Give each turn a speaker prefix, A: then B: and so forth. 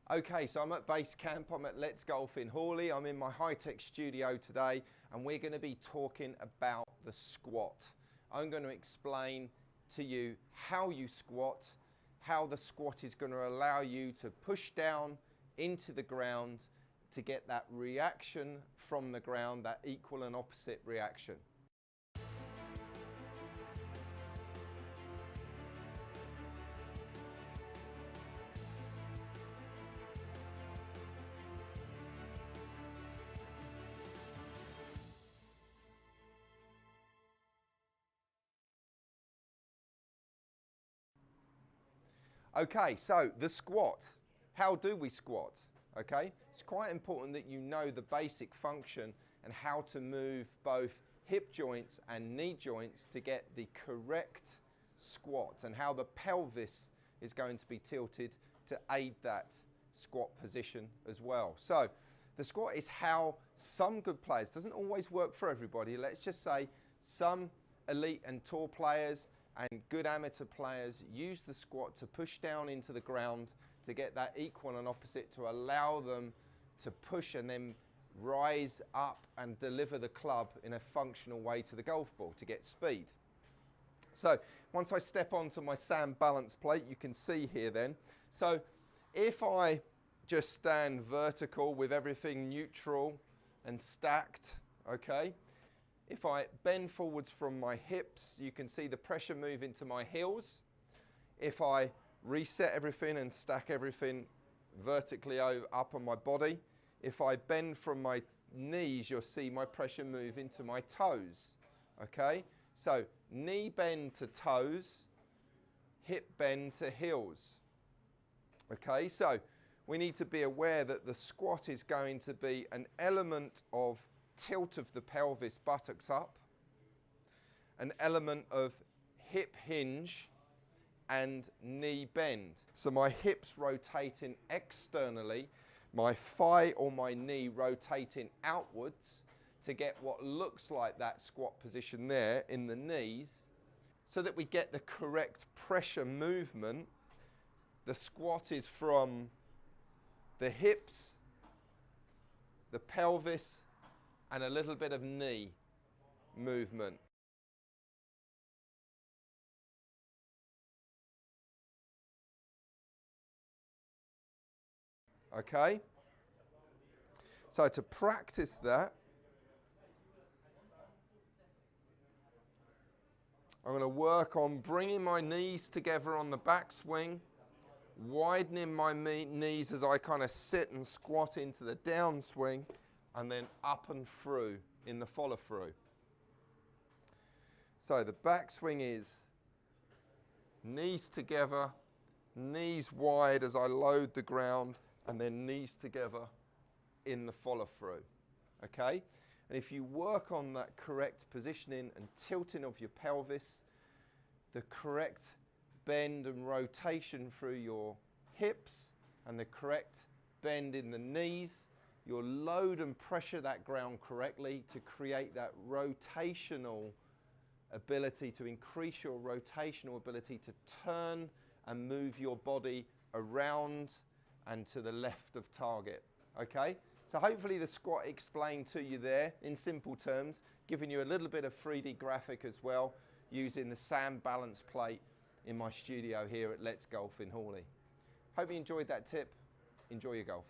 A: Okay, so I'm at base camp, I'm at Let's Golf in Hawley. I'm in my high-tech studio today and we're going to be talking about the squat. I'm going to explain to you how you squat, how the squat is going to allow you to push down into the ground to get that reaction from the ground, that equal and opposite reaction. Okay, so the squat. How do we squat? Okay, it's quite important that you know the basic function and how to move both hip joints and knee joints to get the correct squat and how the pelvis is going to be tilted to aid that squat position as well. So the squat is how some good players, doesn't always work for everybody, let's just say some elite and tour players and good amateur players use the squat to push down into the ground to get that equal and opposite, to allow them to push and then rise up and deliver the club in a functional way to the golf ball to get speed. So once I step onto my SamBalance plate, you can see here then. So if I just stand vertical with everything neutral and stacked, okay, if I bend forwards from my hips, you can see the pressure move into my heels. If I reset everything and stack everything vertically up on my body, if I bend from my knees, you'll see my pressure move into my toes. Okay, so knee bend to toes, hip bend to heels. Okay, so we need to be aware that the squat is going to be an element of tilt of the pelvis, buttocks up, an element of hip hinge and knee bend. So my hips rotating externally, my thigh or my knee rotating outwards to get what looks like that squat position there in the knees, so that we get the correct pressure movement. The squat is from the hips, the pelvis, and a little bit of knee movement. Okay? So to practice that, I'm going to work on bringing my knees together on the backswing, widening my knees as I kind of sit and squat into the downswing, and then up and through in the follow through. So the backswing is knees together, knees wide as I load the ground, and then knees together in the follow through. Okay? And if you work on that correct positioning and tilting of your pelvis, the correct bend and rotation through your hips, and the correct bend in the knees, you'll load and pressure that ground correctly to create that rotational ability, to increase your rotational ability to turn and move your body around and to the left of target. Okay? So hopefully the squat explained to you there in simple terms, giving you a little bit of 3D graphic as well, using the SamBalance plate in my studio here at Let's Golf in Hawley. Hope you enjoyed that tip. Enjoy your golf.